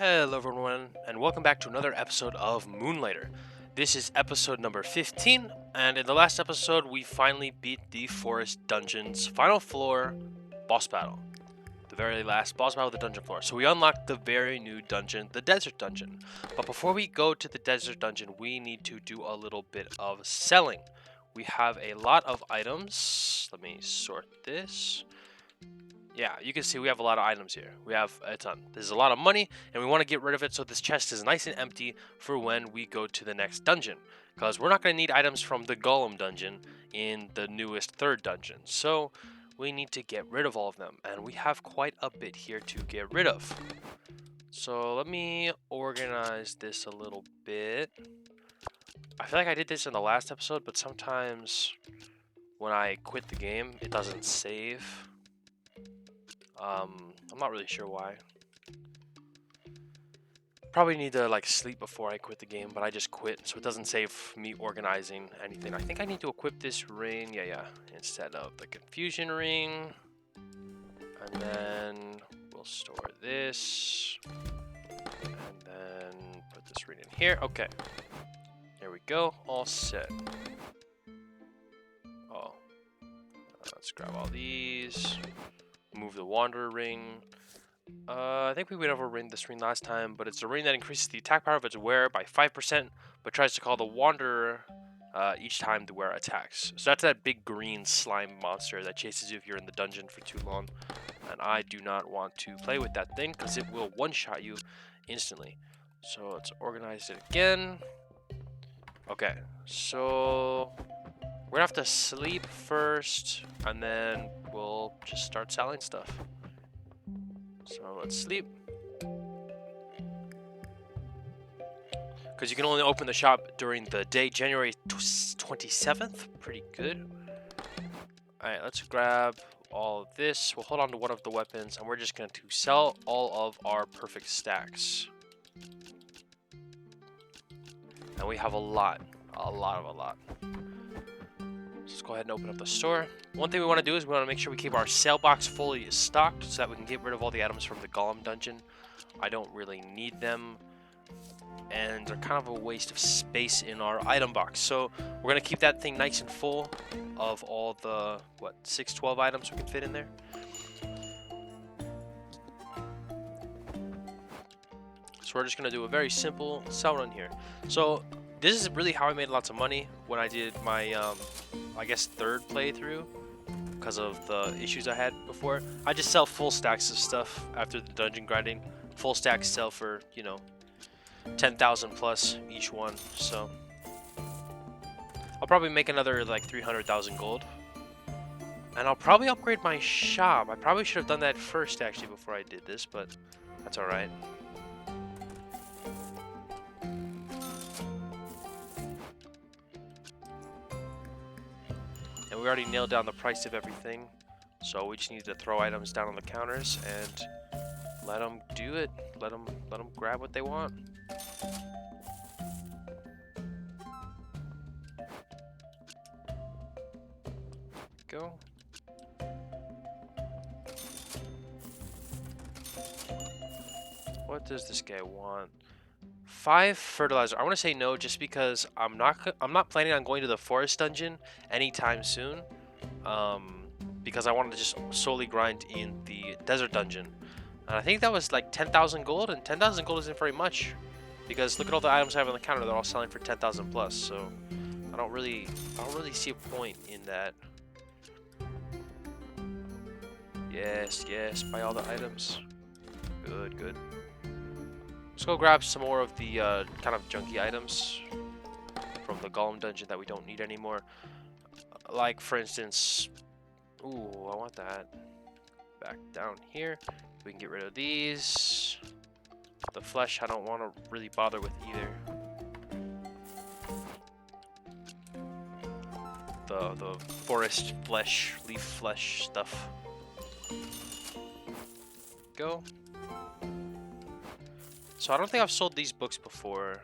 Hello everyone, and welcome back to another episode of Moonlighter. This is episode number 15, and in the last episode we finally beat the Forest Dungeon's final floor boss battle. The very last boss battle of the dungeon floor. So we unlocked the very new dungeon, the Desert Dungeon. But before we go to the Desert Dungeon, we need to do a little bit of selling. We have a lot of items. Let me sort this. Yeah, you can see we have a lot of items here. We have a ton. There's a lot of money, and we want to get rid of it so this chest is nice and empty for when we go to the next dungeon. Because we're not going to need items from the Golem dungeon in the newest third dungeon. So we need to get rid of all of them, and we have quite a bit here to get rid of. So let me organize this a little bit. I feel like I did this in the last episode, but sometimes when I quit the game, it doesn't save. I'm not really sure why. Probably need to like sleep before I quit the game, but I just quit, so it doesn't save me organizing anything. I think I need to equip this ring, yeah, instead of the confusion ring. And then we'll store this. And then put this ring in here. Okay. There we go. All set. Oh. Let's grab all these. Move the Wanderer ring. I think we went over this ring last time, but it's a ring that increases the attack power of its wearer by 5%, but tries to call the Wanderer each time the wearer attacks. So that's that big green slime monster that chases you if you're in the dungeon for too long. And I do not want to play with that thing because it will one-shot you instantly. So let's organize it again. Okay, so we're gonna have to sleep first, and then we'll just start selling stuff. So let's sleep. Because you can only open the shop during the day, January 27th. Pretty good. Alright, let's grab all of this. We'll hold on to one of the weapons, and we're just going to sell all of our perfect stacks. And we have a lot. A lot. Let's go ahead and open up the store. One thing we want to do is we want to make sure we keep our sale box fully stocked so that we can get rid of all the items from the Golem dungeon. I don't really need them, and they're kind of a waste of space in our item box. So we're going to keep that thing nice and full of all the, 12 items we can fit in there. So we're just going to do a very simple sell run here. So this is really how I made lots of money when I did my, I guess, third playthrough because of the issues I had before. I just sell full stacks of stuff after the dungeon grinding. Full stacks sell for, 10,000 plus each one. So I'll probably make another like 300,000 gold. And I'll probably upgrade my shop. I probably should have done that first actually before I did this, but that's alright. And we already nailed down the price of everything, so we just need to throw items down on the counters and let them do it. Let them grab what they want. Go. What does this guy want? 5 fertilizer. I want to say no just because I'm not planning on going to the forest dungeon anytime soon. Because I wanted to just solely grind in the desert dungeon. And I think that was like 10,000 gold, and 10,000 gold isn't very much because look at all the items I have on the counter. They're all selling for 10,000 plus. So I don't really see a point in that. Yes, buy all the items. Good. Let's go grab some more of the kind of junky items from the Golem dungeon that we don't need anymore. Like, for instance, ooh, I want that. Back down here. We can get rid of these. The flesh, I don't want to really bother with either. The forest flesh, leaf flesh stuff. Go. So I don't think I've sold these books before,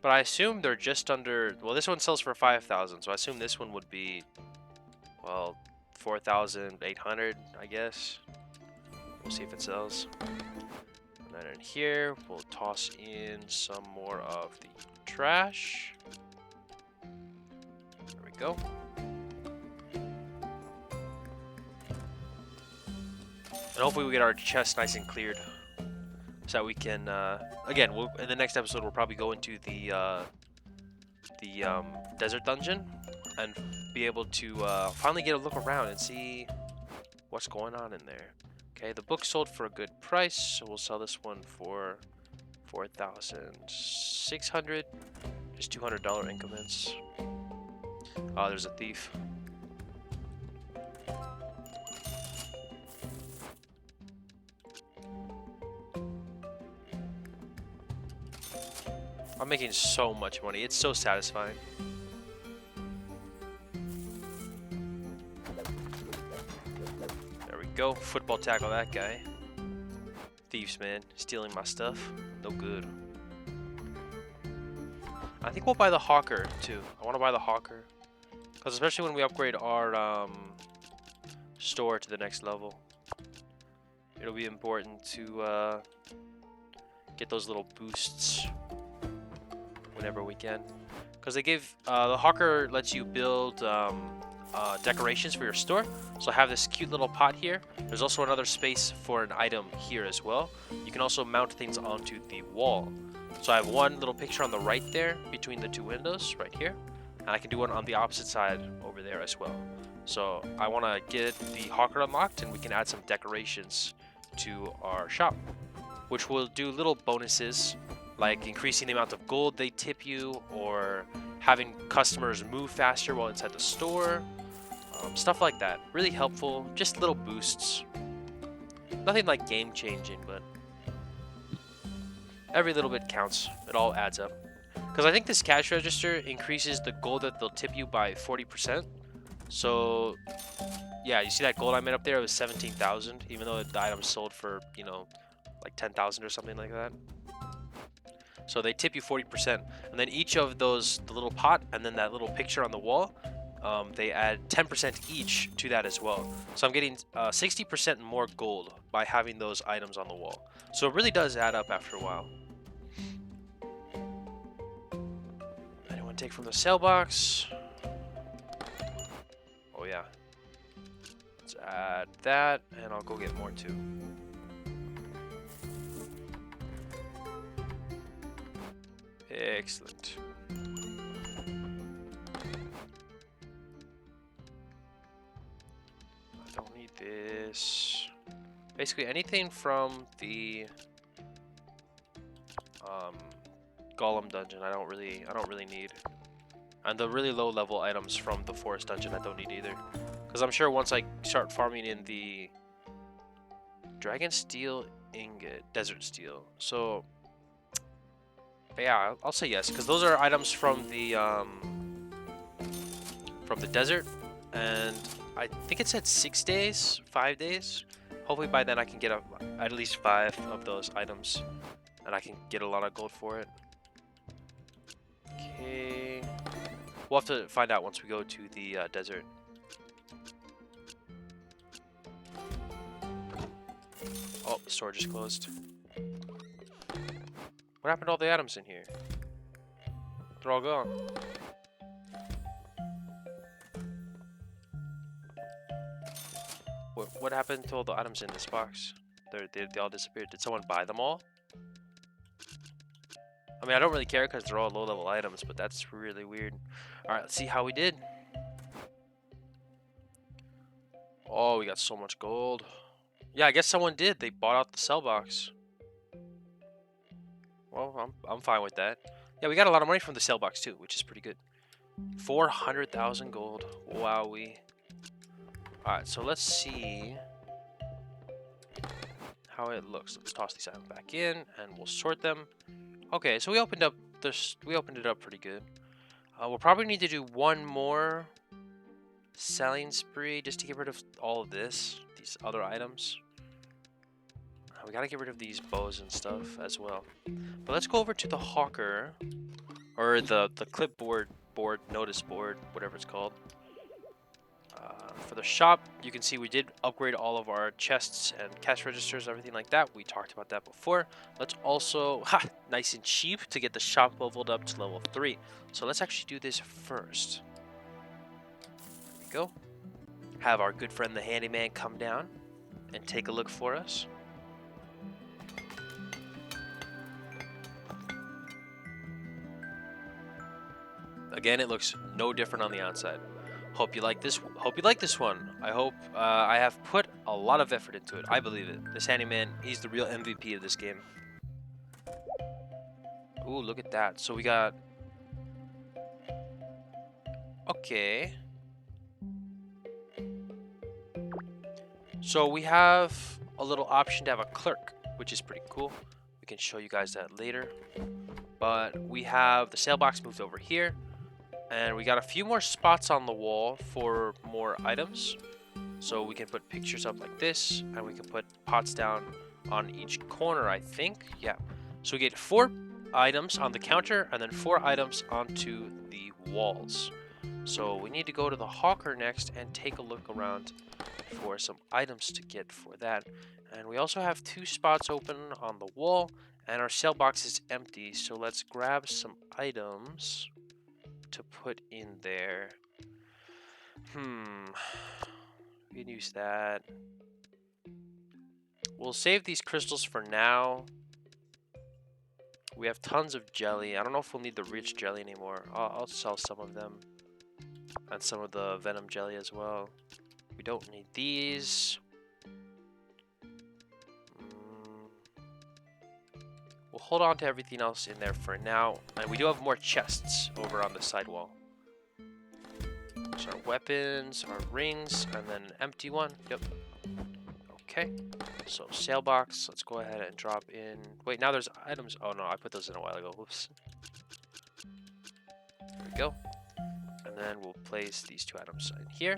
but I assume they're just under, well, this one sells for 5,000, so I assume this one would be, well, 4,800, I guess. We'll see if it sells. And in here, we'll toss in some more of the trash. There we go. And hopefully we get our chest nice and cleared, so that we can, again, in the next episode, we'll probably go into the desert dungeon and be able to finally get a look around and see what's going on in there. Okay, the book sold for a good price, so we'll sell this one for 4,600, just $200 increments. Oh, there's a thief. I'm making so much money. It's so satisfying. There we go. Football tackle that guy. Thieves, man. Stealing my stuff. No good. I think we'll buy the hawker, too. I want to buy the hawker. Because especially when we upgrade our store to the next level, it'll be important to get those little boosts whenever we can, because they give the hawker lets you build decorations for your store. So I have this cute little pot here. There's also another space for an item here as well. You can also mount things onto the wall. So I have one little picture on the right there between the two windows right here, and I can do one on the opposite side over there as well. So I want to get the hawker unlocked, and we can add some decorations to our shop, which will do little bonuses like increasing the amount of gold they tip you, or having customers move faster while inside the store. Stuff like that. Really helpful. Just little boosts. Nothing like game changing, but every little bit counts. It all adds up. Because I think this cash register increases the gold that they'll tip you by 40%. So yeah, you see that gold I made up there? It was 17,000, even though the item sold for, you know, like 10,000 or something like that. So they tip you 40%, and then each of those, the little pot and then that little picture on the wall, they add 10% each to that as well. So I'm getting 60% more gold by having those items on the wall. So it really does add up after a while. Anyone take from the sale box? Oh yeah. Let's add that, and I'll go get more too. Excellent. I don't need this. Basically anything from the Golem dungeon I don't really need. And the really low level items from the forest dungeon I don't need either. Because I'm sure once I start farming in the Dragon Steel Ingot, Desert Steel. So yeah, I'll say yes, because those are items from the desert, and I think it said 6 days, 5 days. Hopefully by then I can get at least 5 of those items, and I can get a lot of gold for it. Okay, we'll have to find out once we go to the desert. Oh, the store just closed. What happened to all the items in here? They're all gone. What happened to all the items in this box? They all disappeared. Did someone buy them all? I mean, I don't really care because they're all low-level items, but that's really weird. Alright, let's see how we did. Oh, we got so much gold. Yeah, I guess someone did. They bought out the sell box. Well, I'm fine with that. Yeah, we got a lot of money from the sale box too, which is pretty good. 400,000 gold. Wowee. Alright, so let's see how it looks. Let's toss these items back in and we'll sort them. Okay, so we opened it up pretty good. We'll probably need to do one more selling spree just to get rid of all of these other items. We gotta get rid of these bows and stuff as well. But let's go over to the hawker, or the clipboard notice board, whatever it's called. For the shop, you can see we did upgrade all of our chests and cash registers, everything like that. We talked about that before. Let's also, nice and cheap to get the shop leveled up to level 3. So let's actually do this first. There we go. Have our good friend the handyman come down and take a look for us. Again, it looks no different on the outside. Hope you like this. Hope you like this one. I hope I have put a lot of effort into it. I believe it. This handyman, he's the real MVP of this game. Ooh, look at that. So we got. Okay. So we have a little option to have a clerk, which is pretty cool. We can show you guys that later. But we have the sale box moved over here. And we got a few more spots on the wall for more items. So we can put pictures up like this, and we can put pots down on each corner, I think. Yeah. So we get 4 items on the counter, and then 4 items onto the walls. So we need to go to the hawker next and take a look around for some items to get for that. And we also have 2 spots open on the wall, and our sale box is empty. So let's grab some items to put in there. We can use that. We'll save these crystals for now. We have tons of jelly. I don't know if we'll need the rich jelly anymore. I'll sell some of them. And some of the venom jelly as well. We don't need these. We'll hold on to everything else in there for now. And we do have more chests over on the sidewall. So our weapons, our rings, and then an empty one. Yep. Okay. So sale box. Let's go ahead and drop in. Wait, now there's items. Oh no, I put those in a while ago. Whoops. There we go. And then we'll place these 2 items in here.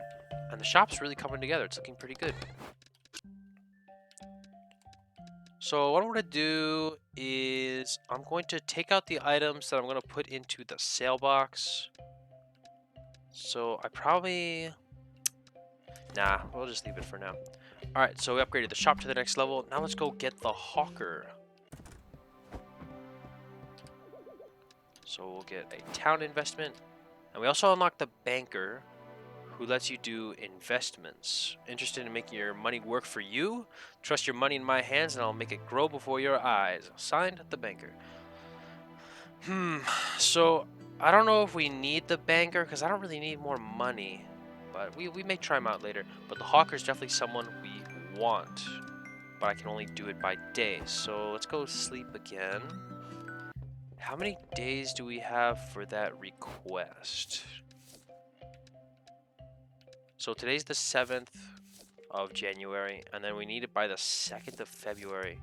And the shop's really coming together. It's looking pretty good. So what I'm going to do is I'm going to take out the items that I'm going to put into the sale box. So I probably... Nah, we'll just leave it for now. Alright, so we upgraded the shop to the next level. Now let's go get the hawker. So we'll get a town investment. And we also unlocked the banker, who lets you do investments. Interested in making your money work for you? Trust your money in my hands and I'll make it grow before your eyes. Signed, the banker. So I don't know if we need the banker because I don't really need more money. But we may try him out later. But the hawker is definitely someone we want. But I can only do it by day. So let's go sleep again. How many days do we have for that request? So today's the 7th of January, and then we need it by the 2nd of February.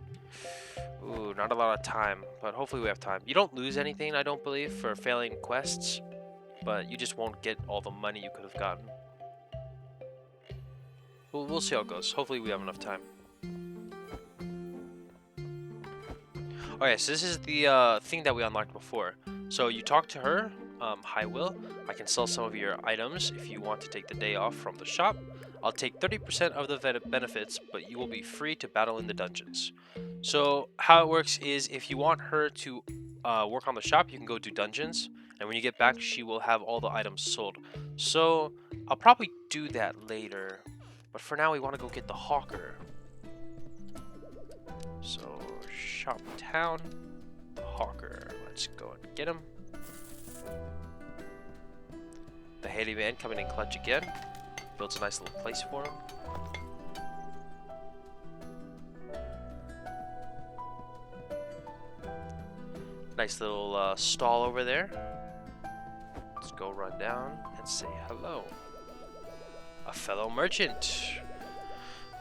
Ooh, not a lot of time, but hopefully we have time. You don't lose anything, I don't believe, for failing quests, but you just won't get all the money you could have gotten. We'll see how it goes. Hopefully we have enough time. Okay, so this is the thing that we unlocked before. So you talk to her. Hi, Will. I can sell some of your items if you want to take the day off from the shop. I'll take 30% of the benefits, but you will be free to battle in the dungeons. So how it works is if you want her to work on the shop, you can go do dungeons. And when you get back, she will have all the items sold. So I'll probably do that later. But for now, we want to go get the hawker. So shop town, the hawker. Let's go and get him. The handyman coming in clutch again. Builds a nice little place for him. Nice little stall over there. Let's go run down and say hello. A fellow merchant.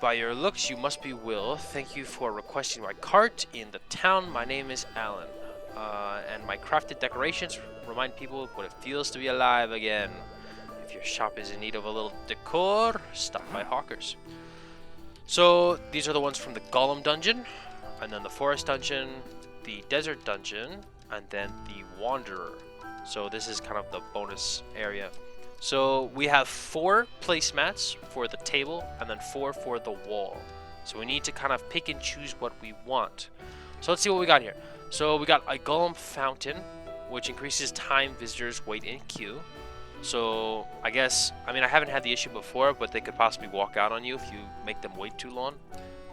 By your looks, you must be Will. Thank you for requesting my cart in the town. My name is Alan. And my crafted decorations remind people what it feels to be alive again. If your shop is in need of a little decor, stop by Hawker's. So these are the ones from the Golem dungeon, and then the Forest dungeon, the Desert dungeon, and then the Wanderer. So this is kind of the bonus area. So we have 4 placemats for the table and then 4 for the wall. So we need to kind of pick and choose what we want. So let's see what we got here. So we got a golem fountain, which increases time visitors wait in queue. So I guess, I mean, I haven't had the issue before, but they could possibly walk out on you if you make them wait too long.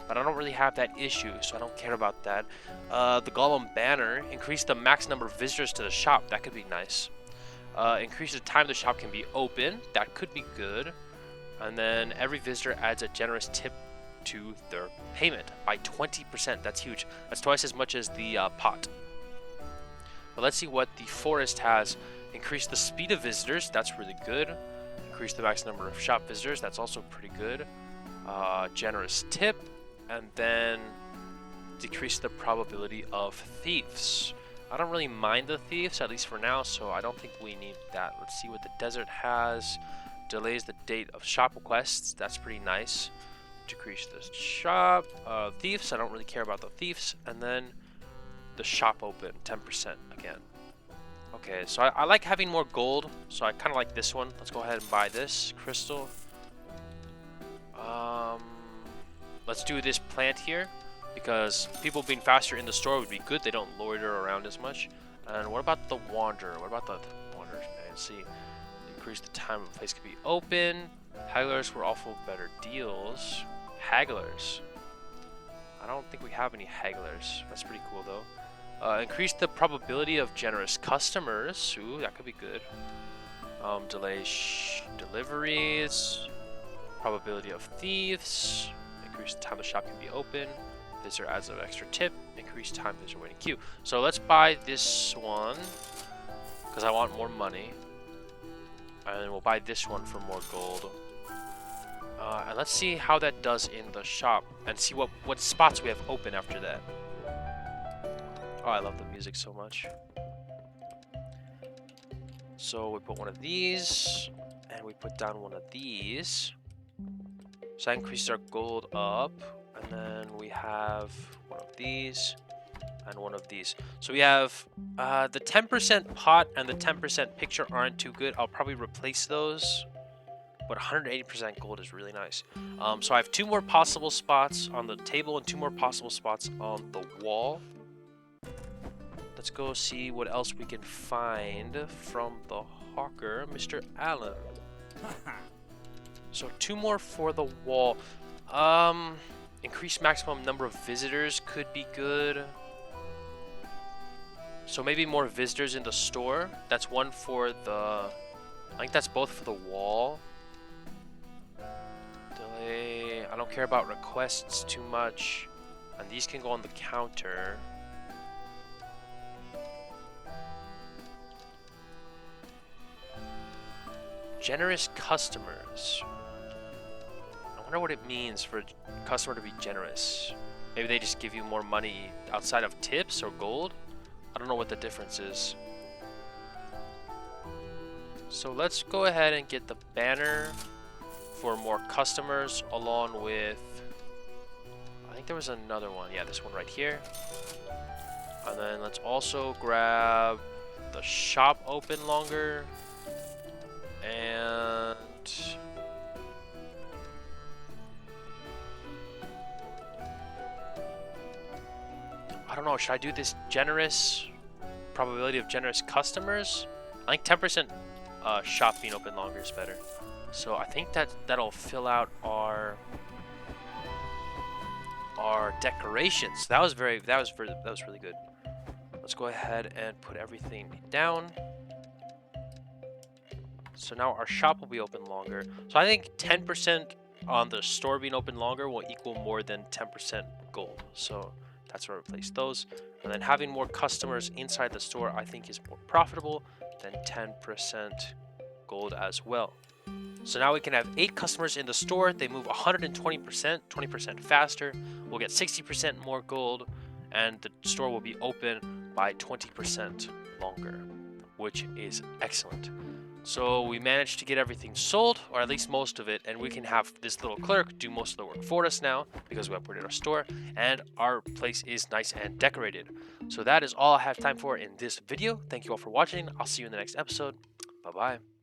But I don't really have that issue, so I don't care about that. The golem banner, increase the max number of visitors to the shop. That could be nice. Increase the time the shop can be open. That could be good. And then every visitor adds a generous tip to their payment by 20%. That's huge. That's twice as much as the pot. But let's see what the forest has. Increase the speed of visitors. That's really good. Increase the max number of shop visitors. That's also pretty good. Generous tip. And then decrease the probability of thieves. I don't really mind the thieves, at least for now, so I don't think we need that. Let's see what the desert has. Delays the date of shop requests. That's pretty nice. Decrease the shop. Thieves, I don't really care about the thieves. And then the shop open, 10% again. Okay, so I like having more gold, so I kind of like this one. Let's go ahead and buy this crystal. Let's do this plant here, because people being faster in the store would be good. They don't loiter around as much. And what about the wanderer? What about the wanderers, man? Let's see. Increase the time a place could be open. Hagglers will offer better deals. Hagglers. I don't think we have any hagglers. That's pretty cool though. Increase the probability of generous customers. Ooh, that could be good. Delay deliveries. Probability of thieves. Increase the time the shop can be open. Visitor adds an extra tip. Increase time visitor waiting queue. So let's buy this one because I want more money. And then we'll buy this one for more gold. And let's see how that does in the shop and see what spots we have open after that. Oh, I love the music so much. So we put one of these and we put down one of these. So that increases our gold up. And then we have one of these and one of these. So we have the 10% pot and the 10% picture aren't too good. I'll probably replace those. But 180% gold is really nice. So I have 2 more possible spots on the table and 2 more possible spots on the wall. Let's go see what else we can find from the hawker, Mr. Allen. So 2 more for the wall. Increase maximum number of visitors could be good. So maybe more visitors in the store. That's one for the... I think that's both for the wall. Delay... I don't care about requests too much. And these can go on the counter. Generous customers. I wonder what it means for a customer to be generous. Maybe they just give you more money outside of tips or gold? I don't know what the difference is. So let's go ahead and get the banner for more customers along with... I think there was another one. Yeah, this one right here. And then let's also grab the shop open longer. And... I don't know, should I do this generous probability of generous customers? I think 10% shop being open longer is better. So I think that'll fill out our decorations. That was really good. Let's go ahead and put everything down. So now our shop will be open longer. So I think 10% on the store being open longer will equal more than 10% gold. So that's where I replace those. And then having more customers inside the store, I think, is more profitable than 10% gold as well. So now we can have 8 customers in the store. They move 120%, 20% faster. We'll get 60% more gold, and the store will be open by 20% longer, which is excellent. So we managed to get everything sold, or at least most of it, and we can have this little clerk do most of the work for us now because we upgraded our store, and our place is nice and decorated. So that is all I have time for in this video. Thank you all for watching. I'll see you in the next episode. Bye-bye.